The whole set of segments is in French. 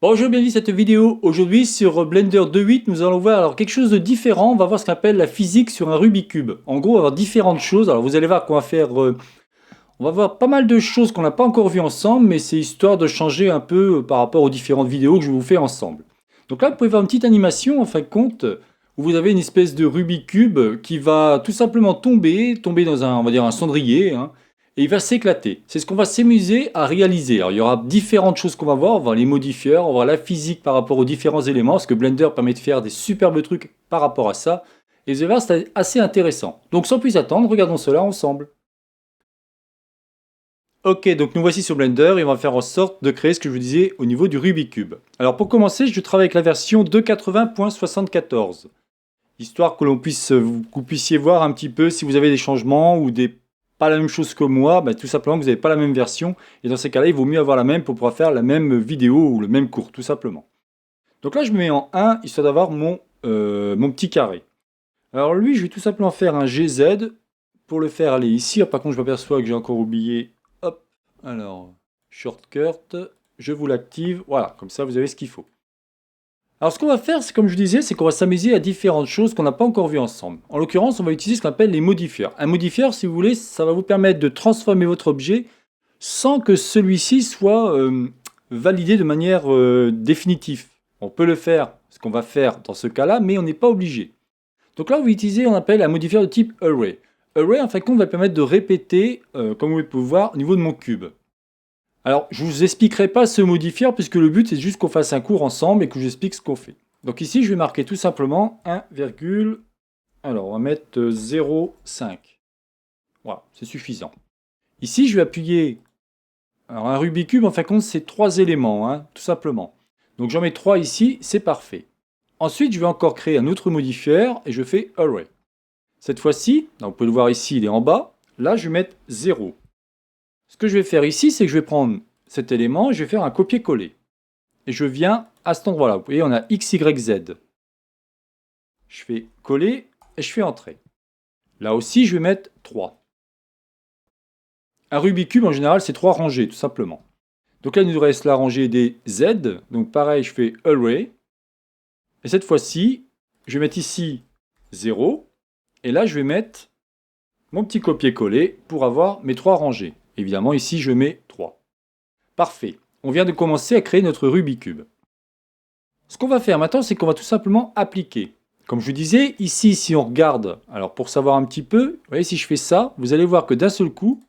Bonjour, bienvenue à cette vidéo. Aujourd'hui sur Blender 2.8, nous allons voir alors quelque chose de différent. On va voir ce qu'on appelle la physique sur un Rubik's Cube. En gros, on va voir différentes choses. Alors vous allez voir qu'on va faire... on va voir pas mal de choses qu'on n'a pas encore vues ensemble, mais c'est histoire de changer un peu par rapport aux différentes vidéos que je vous fais ensemble. Donc là, vous pouvez voir une petite animation en fin de compte, où vous avez une espèce de Rubik's Cube qui va tout simplement tomber dans un, on va dire un cendrier, hein, et il va s'éclater. C'est ce qu'on va s'amuser à réaliser. Alors il y aura différentes choses qu'on va voir, on va voir les modifieurs, on va voir la physique par rapport aux différents éléments, parce que Blender permet de faire des superbes trucs par rapport à ça, et vous allez voir, c'est assez intéressant. Donc sans plus attendre, regardons cela ensemble. Ok, donc nous voici sur Blender et on va faire en sorte de créer ce que je vous disais au niveau du Rubik's Cube. Alors pour commencer, je travaille avec la version 280.74, histoire que vous puissiez voir un petit peu si vous avez des changements ou pas la même chose que moi, tout simplement que vous n'avez pas la même version, et dans ces cas-là, il vaut mieux avoir la même pour pouvoir faire la même vidéo ou le même cours, tout simplement. Donc là, je me mets en 1, histoire d'avoir mon petit carré. Alors lui, je vais tout simplement faire un GZ, pour le faire aller ici. Par contre, je m'aperçois que j'ai encore oublié. Hop, alors, shortcut, je vous l'active. Voilà, comme ça, vous avez ce qu'il faut. Alors, ce qu'on va faire, c'est comme je disais, c'est qu'on va s'amuser à différentes choses qu'on n'a pas encore vues ensemble. En l'occurrence, on va utiliser ce qu'on appelle les modifieurs. Un modifieur, si vous voulez, ça va vous permettre de transformer votre objet sans que celui-ci soit validé de manière définitive. On peut le faire, ce qu'on va faire dans ce cas-là, mais on n'est pas obligé. Donc là, vous utilisez, on appelle un modifieur de type Array. Array, en fin de compte, va permettre de répéter, comme vous pouvez voir, au niveau de mon cube. Alors, je ne vous expliquerai pas ce modifieur, puisque le but, c'est juste qu'on fasse un cours ensemble et que je vous explique ce qu'on fait. Donc ici, je vais marquer tout simplement 1, alors on va mettre 0,5. Voilà, c'est suffisant. Ici, je vais appuyer. Alors un Rubik's Cube, en fin de compte, c'est 3 éléments, hein, tout simplement. Donc j'en mets 3 ici, c'est parfait. Ensuite, je vais encore créer un autre modifieur et je fais Array. Cette fois-ci, vous pouvez le voir ici, il est en bas. Là, je vais mettre 0. Ce que je vais faire ici, c'est que je vais prendre cet élément, je vais faire un copier-coller. Et je viens à cet endroit-là. Vous voyez, on a X, Y, Z. Je fais coller et je fais entrer. Là aussi, je vais mettre 3. Un Rubik's Cube, en général, c'est 3 rangées, tout simplement. Donc là, il nous reste la rangée des Z. Donc pareil, je fais Array. Et cette fois-ci, je vais mettre ici 0. Et là, je vais mettre mon petit copier-coller pour avoir mes 3 rangées. Évidemment, ici, je mets 3. Parfait. On vient de commencer à créer notre Rubik's Cube. Ce qu'on va faire maintenant, c'est qu'on va tout simplement appliquer. Comme je vous disais, ici, si on regarde, alors pour savoir un petit peu, vous voyez, si je fais ça, vous allez voir que d'un seul coup,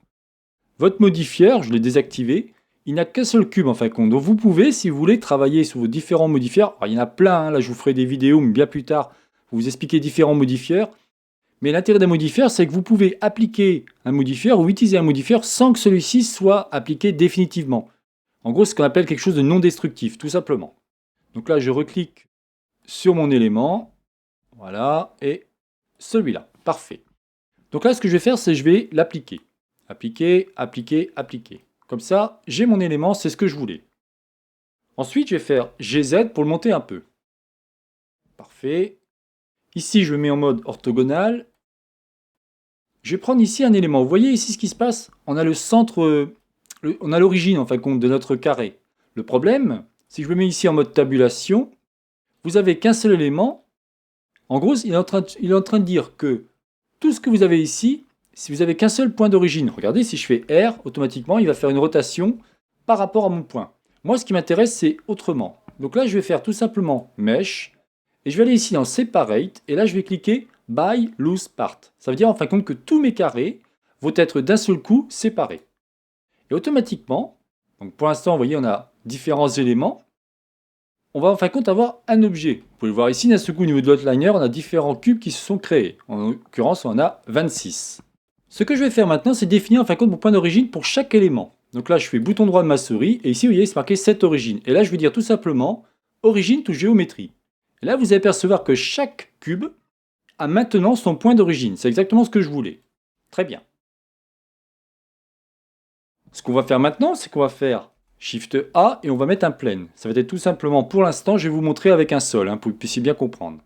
votre modifieur, je l'ai désactivé, il n'a qu'un seul cube en fin de compte. Donc vous pouvez, si vous voulez, travailler sur vos différents modifieurs. Alors, il y en a plein, hein, là je vous ferai des vidéos, mais bien plus tard, pour vous expliquer différents modifieurs. Mais l'intérêt d'un modifieur, c'est que vous pouvez appliquer un modifieur ou utiliser un modifieur sans que celui-ci soit appliqué définitivement. En gros, c'est ce qu'on appelle quelque chose de non destructif, tout simplement. Donc là, je reclique sur mon élément. Voilà, et celui-là. Parfait. Donc là, ce que je vais faire, c'est que je vais l'appliquer. Appliquer, appliquer, appliquer. Comme ça, j'ai mon élément, c'est ce que je voulais. Ensuite, je vais faire GZ pour le monter un peu. Parfait. Ici, je le mets en mode orthogonal. Je vais prendre ici un élément. Vous voyez ici ce qui se passe? On a le centre, on a l'origine en fin de compte de notre carré. Le problème, si je le mets ici en mode tabulation, vous n'avez qu'un seul élément. En gros, il est en train de dire que tout ce que vous avez ici, si vous n'avez qu'un seul point d'origine, regardez, si je fais R, automatiquement, il va faire une rotation par rapport à mon point. Moi, ce qui m'intéresse, c'est autrement. Donc là, je vais faire tout simplement Mesh, et je vais aller ici dans Separate, et là, je vais cliquer By Loose Part. Ça veut dire en fin de compte que tous mes carrés vont être d'un seul coup séparés. Et automatiquement, donc pour l'instant, vous voyez, on a différents éléments. On va en fin de compte avoir un objet. Vous pouvez le voir ici, d'un seul coup, au niveau de l'outliner, on a différents cubes qui se sont créés. En l'occurrence, on en a 26. Ce que je vais faire maintenant, c'est définir en fin de compte mon point d'origine pour chaque élément. Donc là, je fais bouton droit de ma souris, et ici, vous voyez, c'est marqué Set Origine. Et là, je vais dire tout simplement Origine to géométrie. Et là, vous allez percevoir que chaque cube a maintenant son point d'origine. C'est exactement ce que je voulais. Très bien. Ce qu'on va faire maintenant, c'est qu'on va faire Shift A et on va mettre un plane. Ça va être tout simplement, pour l'instant, je vais vous montrer avec un sol, pour que vous puissiez bien comprendre.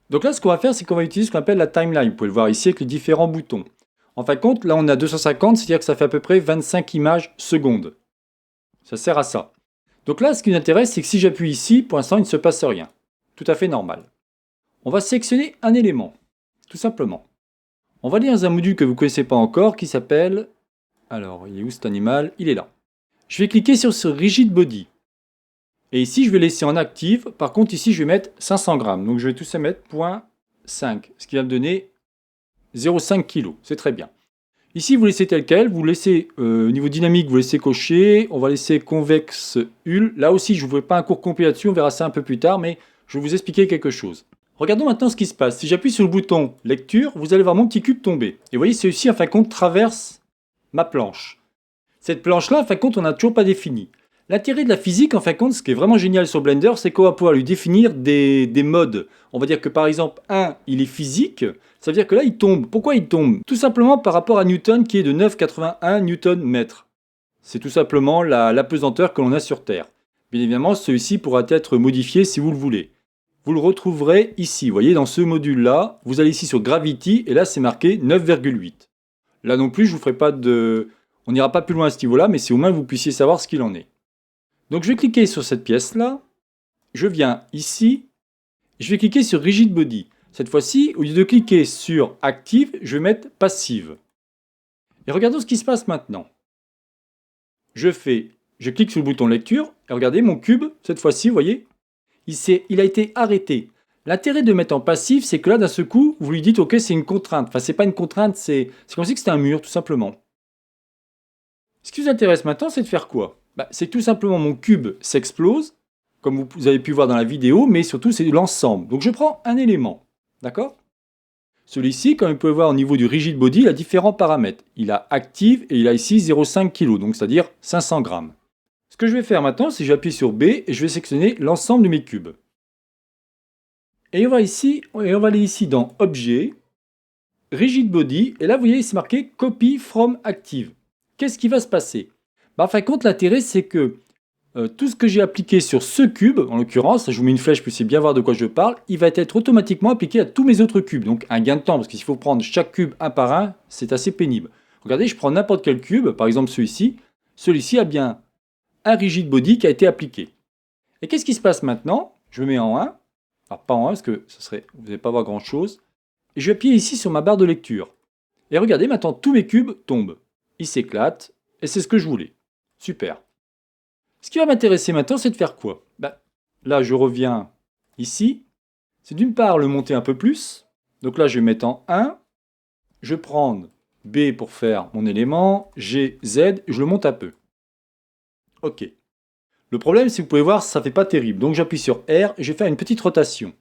Donc là, ce qu'on va faire, c'est qu'on va utiliser ce qu'on appelle la timeline. Vous pouvez le voir ici avec les différents boutons. En fin de compte, là, on a 250, c'est-à-dire que ça fait à peu près 25 images secondes. Ça sert à ça. Donc là, ce qui nous intéresse, c'est que si j'appuie ici, pour l'instant, il ne se passe rien. Tout à fait normal. On va sélectionner un élément, tout simplement. On va aller dans un module que vous ne connaissez pas encore, qui s'appelle... Alors, il est où cet animal? Il est là. Je vais cliquer sur ce Rigid Body. Et ici, je vais laisser en active. Par contre, ici, je vais mettre 500 grammes. Donc, je vais tout ça mettre 0,5, ce qui va me donner 0,5 kg. C'est très bien. Ici, vous laissez tel quel. Vous laissez, au niveau dynamique, vous laissez cocher. On va laisser convexe hull. Là aussi, je ne vous fais pas un cours complet là-dessus. On verra ça un peu plus tard, mais je vais vous expliquer quelque chose. Regardons maintenant ce qui se passe. Si j'appuie sur le bouton lecture, vous allez voir mon petit cube tomber. Et vous voyez, celui-ci, en fin de compte, traverse ma planche. Cette planche-là, en fin de compte, on n'a toujours pas défini. L'intérêt de la physique, en fin de compte, ce qui est vraiment génial sur Blender, c'est qu'on va pouvoir lui définir des modes. On va dire que par exemple, 1, il est physique, ça veut dire que là, il tombe. Pourquoi il tombe? Tout simplement par rapport à Newton qui est de 9,81 Newton-mètre. C'est tout simplement la pesanteur que l'on a sur Terre. Bien évidemment, celui-ci pourra être modifié si vous le voulez. Vous le retrouverez ici, vous voyez, dans ce module-là. Vous allez ici sur Gravity, et là, c'est marqué 9,8. Là non plus, je vous ferai pas de... On n'ira pas plus loin à ce niveau-là, mais c'est au moins que vous puissiez savoir ce qu'il en est. Donc je vais cliquer sur cette pièce-là, je viens ici, je vais cliquer sur Rigid Body. Cette fois-ci, au lieu de cliquer sur Active, je vais mettre Passive. Et regardons ce qui se passe maintenant. Je clique sur le bouton lecture, et regardez mon cube, cette fois-ci, vous voyez, il a été arrêté. L'intérêt de mettre en passif, c'est que là, d'un seul coup, vous lui dites, ok, c'est une contrainte. Enfin, c'est pas une contrainte, c'est comme si c'était un mur, tout simplement. Ce qui vous intéresse maintenant, c'est de faire quoi? C'est tout simplement mon cube s'explose, comme vous avez pu voir dans la vidéo, mais surtout c'est l'ensemble. Donc je prends un élément, d'accord? Celui-ci, comme vous pouvez voir au niveau du rigid body, il a différents paramètres. Il a active et il a ici 0,5 kg, donc c'est-à-dire 500 grammes. Ce que je vais faire maintenant, c'est que j'appuie sur B et je vais sélectionner l'ensemble de mes cubes. Et on va aller ici dans Objet, Rigid Body, et là vous voyez, c'est marqué Copy from Active. Qu'est-ce qui va se passer? En fin de compte, l'intérêt, c'est que tout ce que j'ai appliqué sur ce cube, en l'occurrence, je vous mets une flèche, puis c'est bien voir de quoi je parle, il va être automatiquement appliqué à tous mes autres cubes. Donc un gain de temps, parce qu'il faut prendre chaque cube un par un, c'est assez pénible. Regardez, je prends n'importe quel cube, par exemple celui-ci. Celui-ci a bien un rigid body qui a été appliqué. Et qu'est-ce qui se passe maintenant? Je mets en 1. Alors pas en 1, parce que vous n'allez pas voir grand-chose. Et je vais appuyer ici sur ma barre de lecture. Et regardez, maintenant tous mes cubes tombent. Ils s'éclatent, et c'est ce que je voulais. Super. Ce qui va m'intéresser maintenant, c'est de faire quoi? Là, je reviens ici. C'est d'une part le monter un peu plus. Donc là, je vais mettre en 1. Je vais prendre B pour faire mon élément. G, Z, je le monte un peu. OK. Le problème, c'est que vous pouvez voir, ça ne fait pas terrible. Donc j'appuie sur R et je vais faire une petite rotation.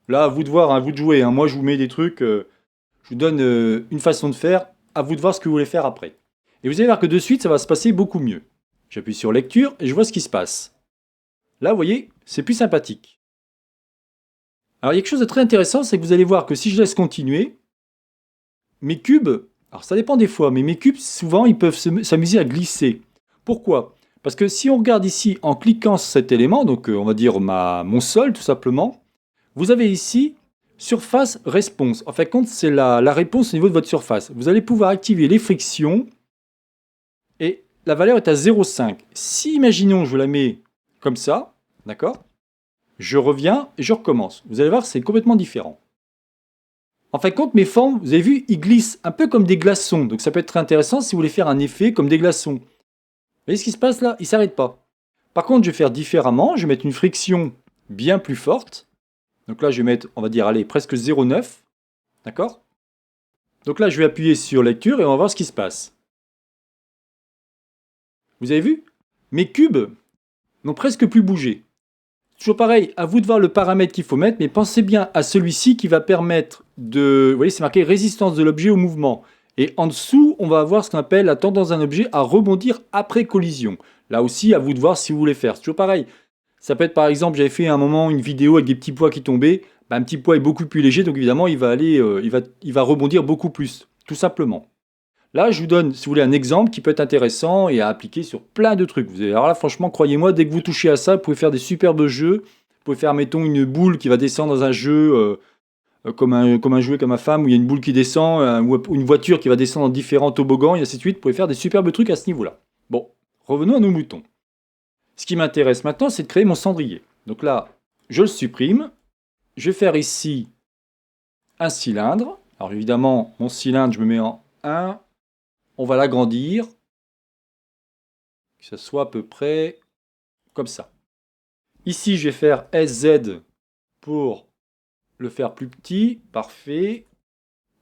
Là, à vous de voir, à vous de jouer. Moi, je vous mets des trucs, je vous donne une façon de faire. À vous de voir ce que vous voulez faire après. Et vous allez voir que de suite, ça va se passer beaucoup mieux. J'appuie sur lecture et je vois ce qui se passe. Là, vous voyez, c'est plus sympathique. Alors, il y a quelque chose de très intéressant, c'est que vous allez voir que si je laisse continuer, mes cubes, alors ça dépend des fois, mais mes cubes, souvent, ils peuvent s'amuser à glisser. Pourquoi? Parce que si on regarde ici, en cliquant sur cet élément, donc on va dire mon sol, tout simplement, vous avez ici surface response. En fin de compte, c'est la réponse au niveau de votre surface. Vous allez pouvoir activer les frictions et la valeur est à 0,5. Si, imaginons, je la mets comme ça, d'accord? Je reviens et je recommence. Vous allez voir, c'est complètement différent. En fin de compte, mes formes, vous avez vu, ils glissent un peu comme des glaçons. Donc ça peut être très intéressant si vous voulez faire un effet comme des glaçons. Vous voyez ce qui se passe là? Ils ne s'arrêtent pas. Par contre, je vais faire différemment. Je vais mettre une friction bien plus forte. Donc là, je vais mettre, on va dire, allez, presque 0,9. D'accord? Donc là, je vais appuyer sur lecture et on va voir ce qui se passe. Vous avez vu? Mes cubes n'ont presque plus bougé. Toujours pareil, à vous de voir le paramètre qu'il faut mettre, mais pensez bien à celui-ci qui va permettre de... Vous voyez, c'est marqué résistance de l'objet au mouvement. Et en dessous, on va avoir ce qu'on appelle la tendance d'un objet à rebondir après collision. Là aussi, à vous de voir si vous voulez faire. C'est toujours pareil. Ça peut être par exemple, j'avais fait à un moment une vidéo avec des petits poids qui tombaient. Un petit poids est beaucoup plus léger, donc évidemment, il va rebondir beaucoup plus, tout simplement. Là, je vous donne, si vous voulez, un exemple qui peut être intéressant et à appliquer sur plein de trucs. Alors là, franchement, croyez-moi, dès que vous touchez à ça, vous pouvez faire des superbes jeux. Vous pouvez faire, mettons, une boule qui va descendre dans un jeu, comme un jouet comme ma femme, où il y a une boule qui descend, ou une voiture qui va descendre dans différents toboggans, et ainsi de suite. Vous pouvez faire des superbes trucs à ce niveau-là. Bon, revenons à nos moutons. Ce qui m'intéresse maintenant, c'est de créer mon cendrier. Donc là, je le supprime. Je vais faire ici un cylindre. Alors évidemment, mon cylindre, je me mets en 1. On va l'agrandir. Que ce soit à peu près comme ça. Ici, je vais faire SZ pour le faire plus petit. Parfait.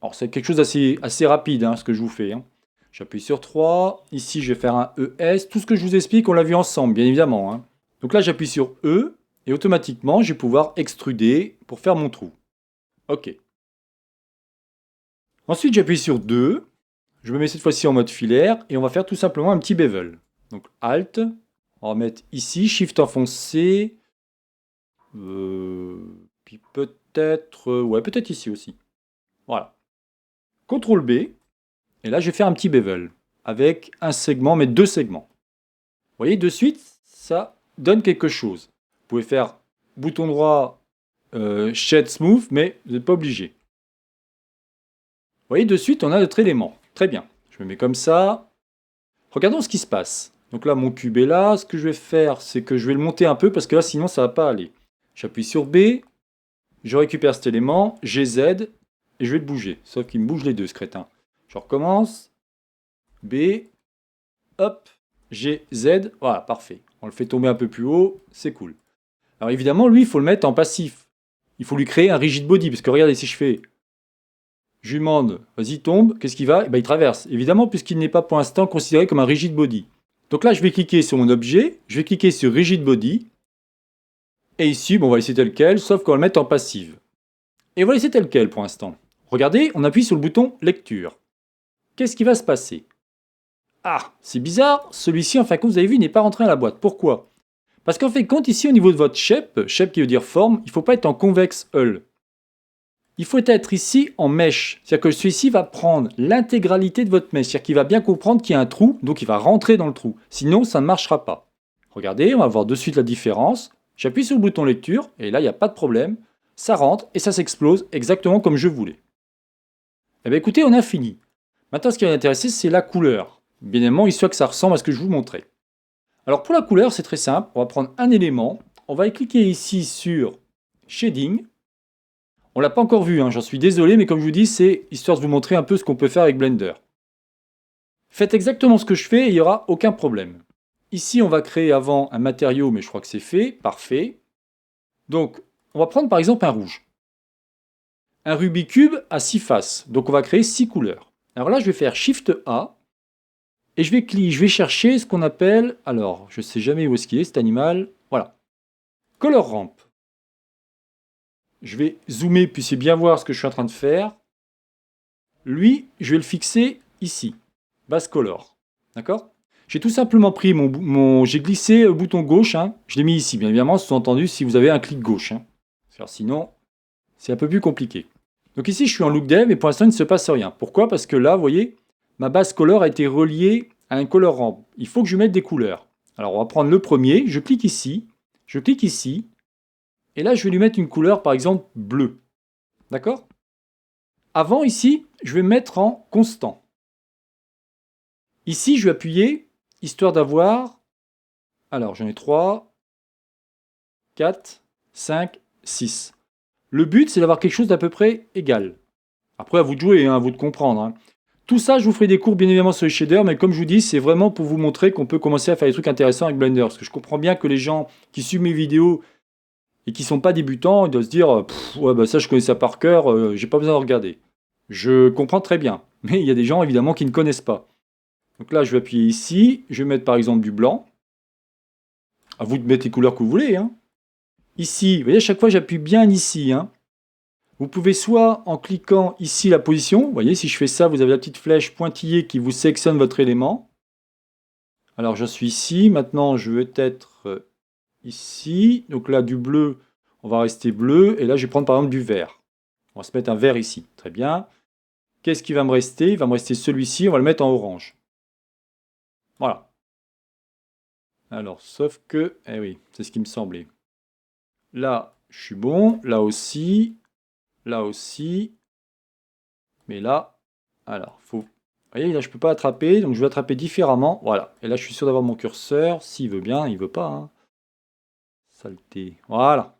Alors c'est quelque chose d'assez rapide, hein, ce que je vous fais. Hein. J'appuie sur 3. Ici, je vais faire un ES. Tout ce que je vous explique, on l'a vu ensemble, bien évidemment. Hein. Donc là, j'appuie sur E. Et automatiquement, je vais pouvoir extruder pour faire mon trou. OK. Ensuite, j'appuie sur 2. Je me mets cette fois-ci en mode filaire. Et on va faire tout simplement un petit bevel. Donc Alt. On va mettre ici, Shift enfoncé. Puis peut-être... ouais, peut-être ici aussi. Voilà. CTRL B. Et là, je vais faire un petit bevel. Avec un segment, mais 2 segments. Vous voyez, de suite, ça donne quelque chose. Vous pouvez faire bouton droit, Shade Smooth, mais vous n'êtes pas obligé. Vous voyez, de suite, on a notre élément. Très bien. Je me mets comme ça. Regardons ce qui se passe. Donc là, mon cube est là. Ce que je vais faire, c'est que je vais le monter un peu, parce que là, sinon, ça ne va pas aller. J'appuie sur B. Je récupère cet élément, GZ, et je vais le bouger. Sauf qu'il me bouge les deux, ce crétin. Je recommence. B. Hop. GZ. Voilà, parfait. On le fait tomber un peu plus haut. C'est cool. Alors évidemment, lui, il faut le mettre en passif. Il faut lui créer un rigid body. Parce que regardez, si je fais... Je lui demande, vas-y, tombe. Qu'est-ce qu'il va? Eh ben, il traverse. Évidemment, puisqu'il n'est pas pour l'instant considéré comme un rigid body. Donc là, je vais cliquer sur mon objet. Je vais cliquer sur rigid body. Et ici, bon, on va laisser tel quel, sauf qu'on va le mettre en passive. Et on va laisser tel quel pour l'instant. Regardez, on appuie sur le bouton lecture. Qu'est-ce qui va se passer? Ah, c'est bizarre, celui-ci, enfin, comme vous avez vu, n'est pas rentré dans la boîte. Pourquoi? Parce qu'en fait, quand ici, au niveau de votre shape, shape qui veut dire forme, il ne faut pas être en convexe hull. Il faut être ici en mesh. C'est-à-dire que celui-ci va prendre l'intégralité de votre mesh. C'est-à-dire qu'il va bien comprendre qu'il y a un trou, donc il va rentrer dans le trou. Sinon, ça ne marchera pas. Regardez, on va voir de suite la différence. J'appuie sur le bouton lecture, et là, il n'y a pas de problème. Ça rentre et ça s'explose exactement comme je voulais. Eh bien écoutez, on a fini. Maintenant, ce qui va m'intéresser, c'est la couleur. Bien évidemment, histoire que ça ressemble à ce que je vous montrais. Alors pour la couleur, c'est très simple. On va prendre un élément. On va cliquer ici sur Shading. On ne l'a pas encore vu, hein, j'en suis désolé, mais comme je vous dis, c'est histoire de vous montrer un peu ce qu'on peut faire avec Blender. Faites exactement ce que je fais et il n'y aura aucun problème. Ici, on va créer avant un matériau, mais je crois que c'est fait. Parfait. Donc, on va prendre par exemple un rouge. Un Rubik's Cube a 6 faces, donc on va créer 6 couleurs. Alors là, je vais faire Shift A, et je vais chercher ce qu'on appelle, alors, je ne sais jamais où est-ce qu'il est, cet animal, voilà, Color Ramp. Je vais zoomer, puis c'est bien voir ce que je suis en train de faire. Lui, je vais le fixer ici, Base Color, d'accord? J'ai tout simplement pris j'ai glissé le bouton gauche, hein, je l'ai mis ici, bien évidemment, sous-entendu si vous avez un clic gauche. Hein. Alors sinon, c'est un peu plus compliqué. Donc ici, je suis en look dev et pour l'instant, il ne se passe rien. Pourquoi? Parce que là, vous voyez, ma base color a été reliée à un color ramp. Il faut que je mette des couleurs. Alors, on va prendre le premier. Je clique ici. Et là, je vais lui mettre une couleur, par exemple, bleu. D'accord? Avant, ici, je vais mettre en constant. Ici, je vais appuyer, histoire d'avoir... Alors, j'en ai 3, 4, 5, 6. Le but, c'est d'avoir quelque chose d'à peu près égal. Après, à vous de jouer, hein, à vous de comprendre. Hein. Tout ça, je vous ferai des cours bien évidemment sur les shaders, mais comme je vous dis, c'est vraiment pour vous montrer qu'on peut commencer à faire des trucs intéressants avec Blender. Parce que je comprends bien que les gens qui suivent mes vidéos et qui sont pas débutants, ils doivent se dire ouais, bah ça je connais ça par cœur, j'ai pas besoin de regarder. Je comprends très bien, mais il y a des gens évidemment qui ne connaissent pas. Donc là, je vais appuyer ici, je vais mettre par exemple du blanc. À vous de mettre les couleurs que vous voulez. Hein. Ici, vous voyez, à chaque fois j'appuie bien ici. Hein. Vous pouvez soit en cliquant ici la position, vous voyez si je fais ça, vous avez la petite flèche pointillée qui vous sélectionne votre élément. Alors je suis ici, maintenant je vais être ici, donc là du bleu, on va rester bleu, et là je vais prendre par exemple du vert. On va se mettre un vert ici, très bien. Qu'est-ce qui va me rester? Il va me rester celui-ci, on va le mettre en orange. Voilà. Alors, sauf que, eh oui, c'est ce qui me semblait. Là, je suis bon, là aussi, mais là, alors, faut Vous voyez, là, je ne peux pas attraper, donc je vais attraper différemment. Voilà. Et là, je suis sûr d'avoir mon curseur. S'il veut bien, il veut pas, hein. Saleté. Voilà.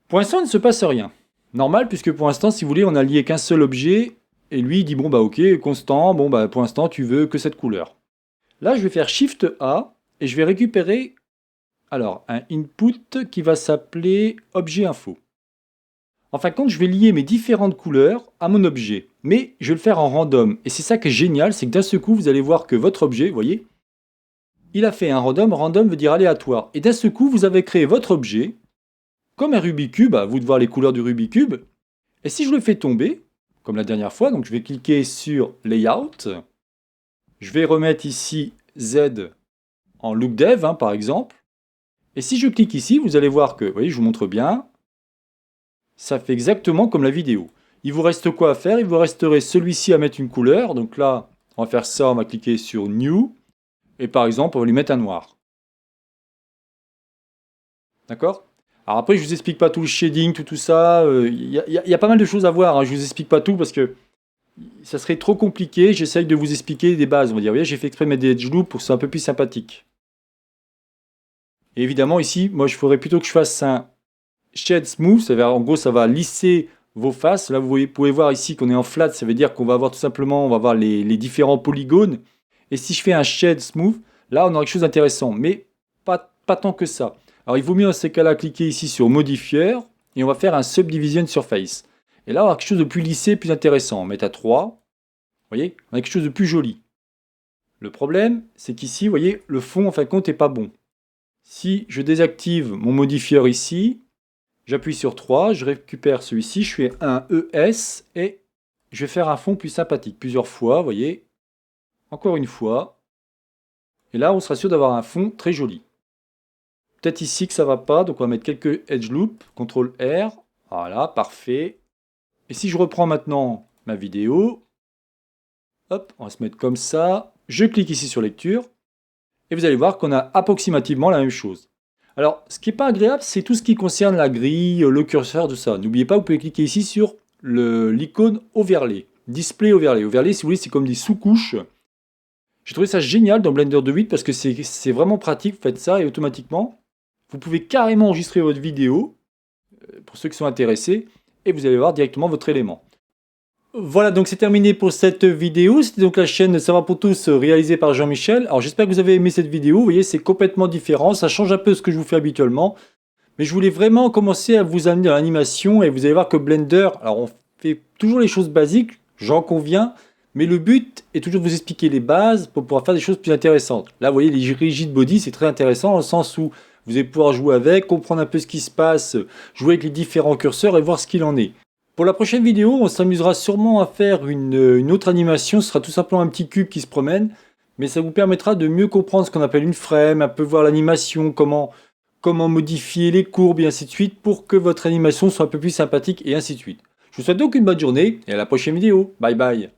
Pour l'instant, il ne se passe rien. Normal, puisque pour l'instant, si vous voulez, on a lié qu'un seul objet. Et lui, il dit, bon, bah ok, constant, bon, bah pour l'instant, tu veux que cette couleur. Là, je vais faire Shift A, et je vais récupérer, alors, un input qui va s'appeler objet info. En fin de compte, je vais lier mes différentes couleurs à mon objet. Mais je vais le faire en random. Et c'est ça qui est génial, c'est que d'un seul coup, vous allez voir que votre objet, vous voyez, il a fait un random. Random veut dire aléatoire. Et d'un seul coup, vous avez créé votre objet comme un Rubik's Cube, à vous de voir les couleurs du Rubik's Cube. Et si je le fais tomber, comme la dernière fois, donc je vais cliquer sur Layout, je vais remettre ici Z en Look Dev, hein, par exemple. Et si je clique ici, vous allez voir que, vous voyez, je vous montre bien, ça fait exactement comme la vidéo. Il vous reste quoi à faire? Il vous resterait celui-ci à mettre une couleur. Donc là, on va faire ça, on va cliquer sur New. Et par exemple, on va lui mettre un noir. D'accord? Alors après, je vous explique pas tout le shading, tout ça. Il y a pas mal de choses à voir, hein. Je vous explique pas tout parce que ça serait trop compliqué. J'essaye de vous expliquer des bases, on va dire. Vous voyez, j'ai fait exprès de mettre des edge loops pour que ce soit un peu plus sympathique. Et évidemment, ici, moi, je ferais plutôt que je fasse un shade smooth. En gros, ça va lisser vos faces. Là, vous pouvez voir ici qu'on est en flat. Ça veut dire qu'on va avoir tout simplement, on va avoir les différents polygones. Et si je fais un shade smooth, là, on aura quelque chose d'intéressant. Mais pas tant que ça. Alors, il vaut mieux dans ces cas-là cliquer ici sur Modifier et on va faire un Subdivision Surface. Et là, on aura quelque chose de plus lissé, plus intéressant. On va mettre à 3. Vous voyez, on a quelque chose de plus joli. Le problème, c'est qu'ici, vous voyez, le fond, en fin de compte, n'est pas bon. Si je désactive mon modifieur ici, j'appuie sur 3, je récupère celui-ci, je fais un ES et je vais faire un fond plus sympathique. Plusieurs fois, vous voyez. Encore une fois. Et là, on sera sûr d'avoir un fond très joli. Peut-être ici que ça va pas, donc on va mettre quelques edge loops, CTRL R, voilà, parfait. Et si je reprends maintenant ma vidéo, hop, on va se mettre comme ça, je clique ici sur lecture, et vous allez voir qu'on a approximativement la même chose. Alors, ce qui n'est pas agréable, c'est tout ce qui concerne la grille, le curseur, tout ça. N'oubliez pas, vous pouvez cliquer ici sur l'icône overlay, display overlay. Overlay, si vous voulez, c'est comme des sous-couches. J'ai trouvé ça génial dans Blender 2.8 parce que c'est vraiment pratique, vous faites ça et automatiquement, vous pouvez carrément enregistrer votre vidéo, pour ceux qui sont intéressés, et vous allez voir directement votre élément. Voilà, donc c'est terminé pour cette vidéo. C'était donc la chaîne Savoir pour tous réalisée par Jean-Michel. Alors j'espère que vous avez aimé cette vidéo. Vous voyez, c'est complètement différent. Ça change un peu ce que je vous fais habituellement. Mais je voulais vraiment commencer à vous amener dans l'animation. Et vous allez voir que Blender, alors on fait toujours les choses basiques, j'en conviens. Mais le but est toujours de vous expliquer les bases pour pouvoir faire des choses plus intéressantes. Là, vous voyez, les rigid body, c'est très intéressant dans le sens où vous allez pouvoir jouer avec, comprendre un peu ce qui se passe, jouer avec les différents curseurs et voir ce qu'il en est. Pour la prochaine vidéo, on s'amusera sûrement à faire une autre animation. Ce sera tout simplement un petit cube qui se promène. Mais ça vous permettra de mieux comprendre ce qu'on appelle une frame, un peu voir l'animation, comment modifier les courbes et ainsi de suite pour que votre animation soit un peu plus sympathique et ainsi de suite. Je vous souhaite donc une bonne journée et à la prochaine vidéo. Bye bye.